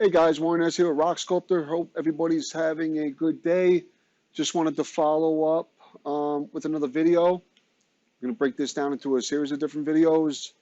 Hey guys, Warren Ness here, Rock Sculptor. Hope everybody's having a good day. Just wanted to follow up with another video. I'm going to break this down into a series of different videos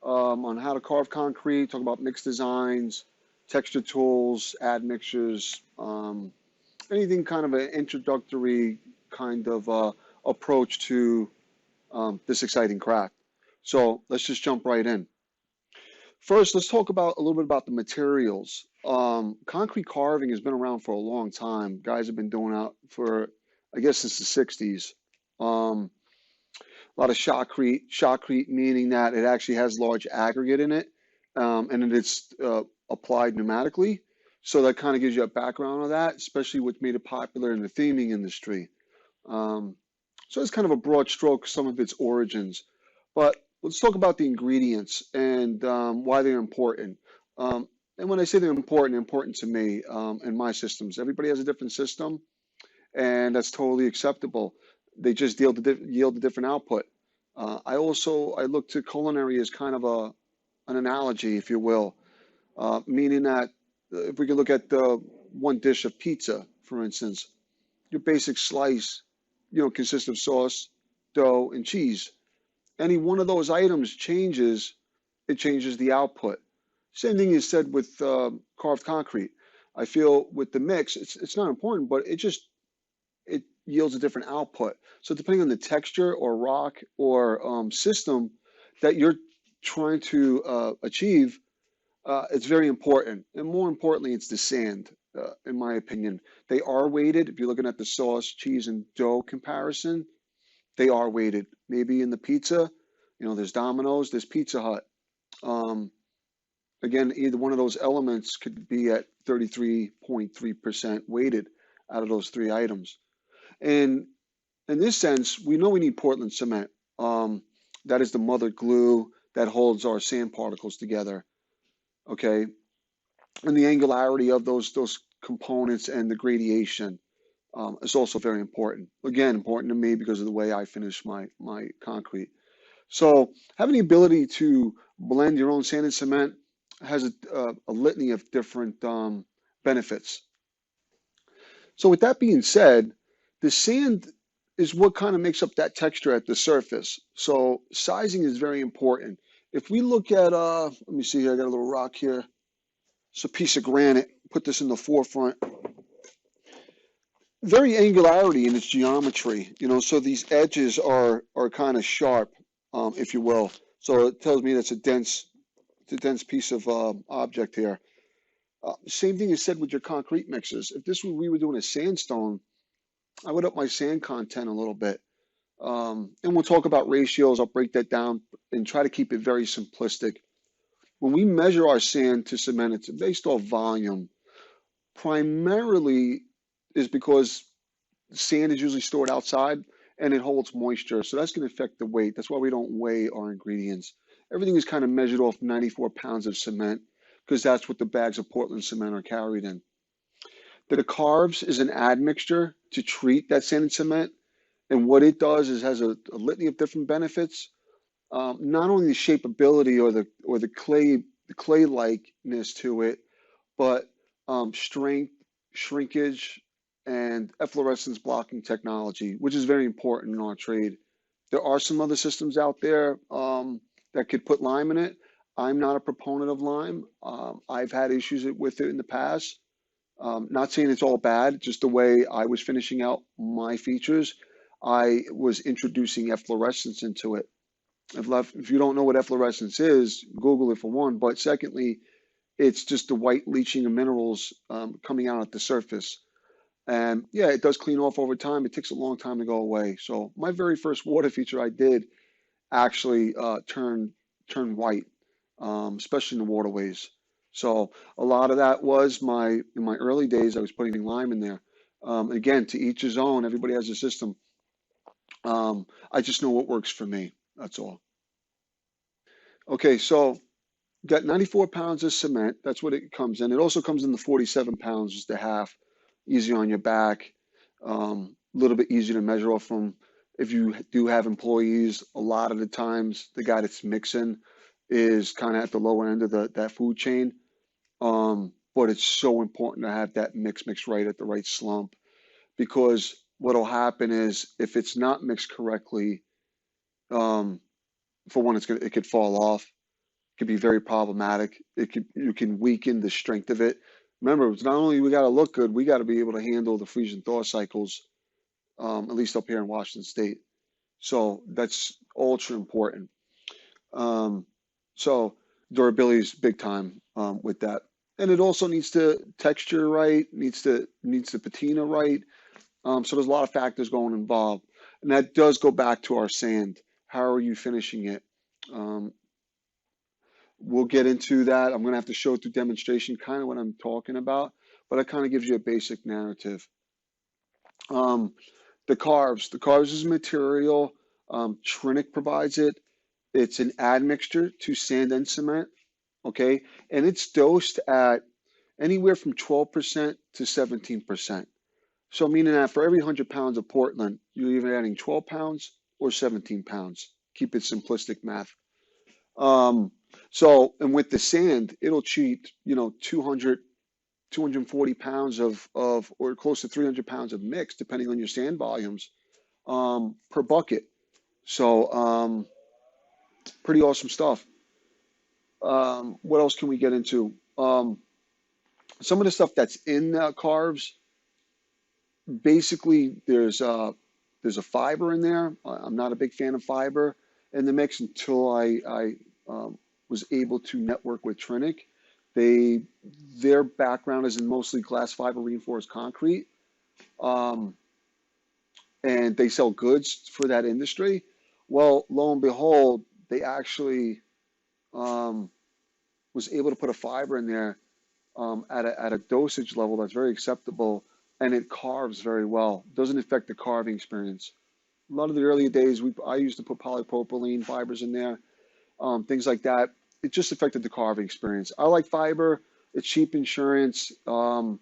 on how to carve concrete, talk about mixed designs, texture tools, add mixtures, anything kind of an introductory kind of approach to this exciting craft. So let's just jump right in. First, let's talk about a little bit about the materials. Concrete carving has been around for a long time. Guys have been doing that for, I guess, since the 60s. A lot of shotcrete meaning that it actually has large aggregate in it, and it's applied pneumatically. So that kind of gives you a background of that, especially what's made it popular in the theming industry. Um, so it's kind of a broad stroke, some of its origins. But let's talk about the ingredients and why they're important. And when I say they're important to me and my systems. Everybody has a different system, and that's totally acceptable. They just yield a different output. I look to culinary as kind of an analogy, if you will, meaning that if we could look at the one dish of pizza, for instance, your basic slice, consists of sauce, dough, and cheese. Any one of those items it changes the output. Same thing is said with carved concrete. I feel with the mix, it's not important, but it yields a different output. So depending on the texture or rock or system that you're trying to achieve, it's very important. And more importantly, it's the sand, in my opinion. They are weighted. If you're looking at the sauce, cheese, and dough comparison, they are weighted. Maybe in the pizza, there's Domino's, there's Pizza Hut. Um, Again, either one of those elements could be at 33.3% weighted out of those three items. And in this sense, we know we need Portland cement. That is the mother glue that holds our sand particles together. Okay, and the angularity of those components and the gradation is also very important. Again, important to me because of the way I finish my concrete. So having the ability to blend your own sand and cement has a litany of different benefits. So with that being said, the sand is what kind of makes up that texture at the surface. So sizing is very important. If we look at, let me see here, I got a little rock here. It's a piece of granite. Put this in the forefront. Very angularity in its geometry, so these edges are kind of sharp, if you will. So it tells me that's it's a dense piece of object here. Same thing is said with your concrete mixes. If we were doing a sandstone, I would up my sand content a little bit. And we'll talk about ratios. I'll break that down and try to keep it very simplistic. When we measure our sand to cement, it's based off volume. Primarily is because sand is usually stored outside and it holds moisture. So that's going to affect the weight. That's why we don't weigh our ingredients. Everything is kind of measured off 94 pounds of cement because that's what the bags of Portland cement are carried in. The carves is an admixture to treat that sand and cement. And what it does is has a litany of different benefits. Not only the shapeability or the clay likeness to it, but strength, shrinkage, and efflorescence blocking technology, which is very important in our trade. There are some other systems out there that could put lime in it. I'm not a proponent of lime. I've had issues with it in the past. Not saying it's all bad, just the way I was finishing out my features, I was introducing efflorescence into it. If you don't know what efflorescence is, Google it for one. But secondly, it's just the white leaching of minerals coming out at the surface. And yeah, it does clean off over time. It takes a long time to go away. So my very first water feature I did actually turn white, especially in the waterways. So a lot of that was in my early days, I was putting lime in there. Again, to each his own. Everybody has a system. I just know what works for me. That's all. Okay, so got 94 pounds of cement. That's what it comes in. It also comes in the 47 pounds, just a half, easy on your back, a little bit easier to measure off from. If you do have employees, a lot of the times the guy that's mixing is kind of at the lower end of that food chain. but it's so important to have that mix right at the right slump, because what'll happen is if it's not mixed correctly, um, for one, it could fall off. It could be very problematic. You can weaken the strength of it. Remember, it's not only we got to look good, we got to be able to handle the freeze and thaw cycles, at least up here in Washington State. So that's ultra important. Um, so durability is big time with that, and it also needs to texture right, needs the patina right. So there's a lot of factors going involved, and that does go back to our sand. How are you finishing it? Um, we'll get into that. I'm going to have to show through demonstration kind of what I'm talking about, but it kind of gives you a basic narrative. Um, the carbs is a material. Trinic provides it. It's an admixture to sand and cement, okay? And it's dosed at anywhere from 12% to 17%. So meaning that for every 100 pounds of Portland, you're either adding 12 pounds or 17 pounds. Keep it simplistic math. Um, and with the sand, it'll cheat, 200, 240 pounds or close to 300 pounds of mix, depending on your sand volumes, per bucket. So, pretty awesome stuff. What else can we get into? Some of the stuff that's in carbs, basically there's a fiber in there. I'm not a big fan of fiber in the mix until I was able to network with Trinic. Their background is in mostly glass fiber reinforced concrete, um, and they sell goods for that industry. Well, lo and behold, they actually um, was able to put a fiber in there at a dosage level that's very acceptable, and it carves very well. Doesn't affect the carving experience. A lot of the earlier days, I used to put polypropylene fibers in there, things like that. It just affected the carving experience. I like fiber. It's cheap insurance. A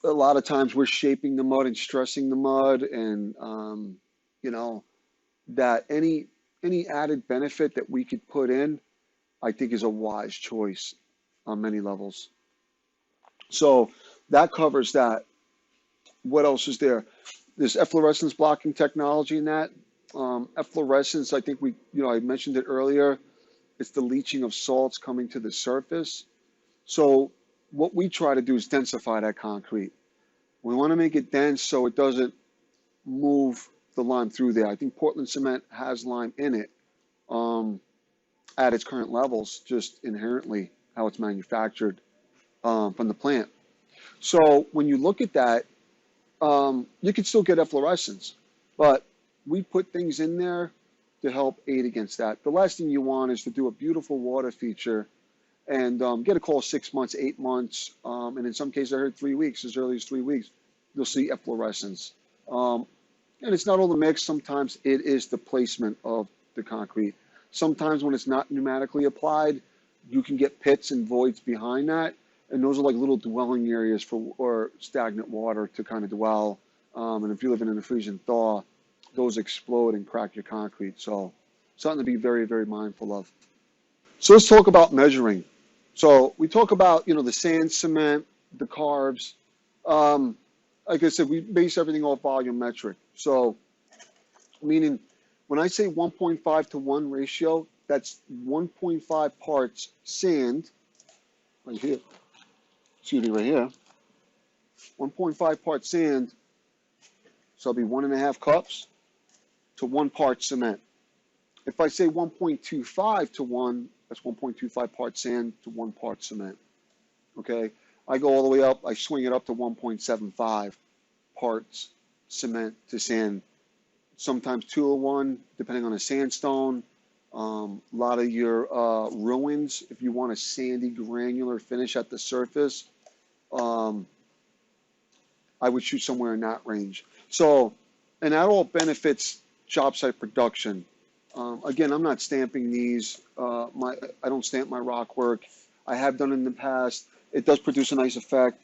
lot of times we're shaping the mud and stressing the mud, and you know that any added benefit that we could put in, I think is a wise choice on many levels. So that covers that. What else is there? There's efflorescence blocking technology in that. Efflorescence, I think I mentioned it earlier. It's the leaching of salts coming to the surface. So what we try to do is densify that concrete. We want to make it dense so it doesn't move the lime through there. I think Portland cement has lime in it um, at its current levels, just inherently how it's manufactured from the plant. So when you look at that, you can still get efflorescence, but we put things in there to help aid against that. The last thing you want is to do a beautiful water feature and get a call 6 months, 8 months, and in some cases I heard 3 weeks, as early as 3 weeks, you'll see efflorescence. And it's not all the mix. Sometimes it is the placement of the concrete. Sometimes when it's not pneumatically applied, you can get pits and voids behind that. And those are like little dwelling areas or stagnant water to kind of dwell. And if you're living in a freeze and thaw, those explode and crack your concrete. So something to be very, very mindful of. So let's talk about measuring. So we talk about, the sand, cement, the carbs. Like I said, we base everything off volumetric. So meaning when I say 1.5 to 1 ratio, that's 1.5 parts sand right here. Excuse me, right here. 1.5 parts sand, so it'll be 1.5 cups to 1 part cement. If I say 1.25 to 1, that's 1.25 parts sand to 1 part cement. Okay, I go all the way up, I swing it up to 1.75 parts cement to sand. Sometimes 2 to 1, depending on the sandstone. A lot of your ruins, if you want a sandy, granular finish at the surface, I would shoot somewhere in that range. So, and that all benefits job site production. Again, I'm not stamping these. I don't stamp my rock work. I have done it in the past. It does produce a nice effect,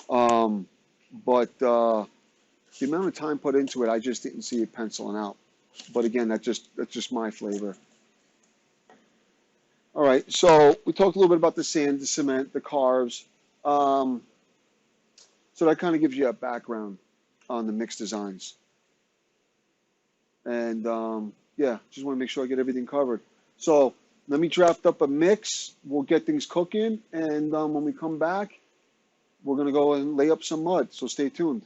but the amount of time put into it, I just didn't see it penciling out. But again, that's just my flavor. All right, so we talked a little bit about the sand, the cement, the carbs. So that kind of gives you a background on the mix designs. And yeah, just want to make sure I get everything covered. So let me draft up a mix. We'll get things cooking. And when we come back, we're going to go and lay up some mud. So stay tuned.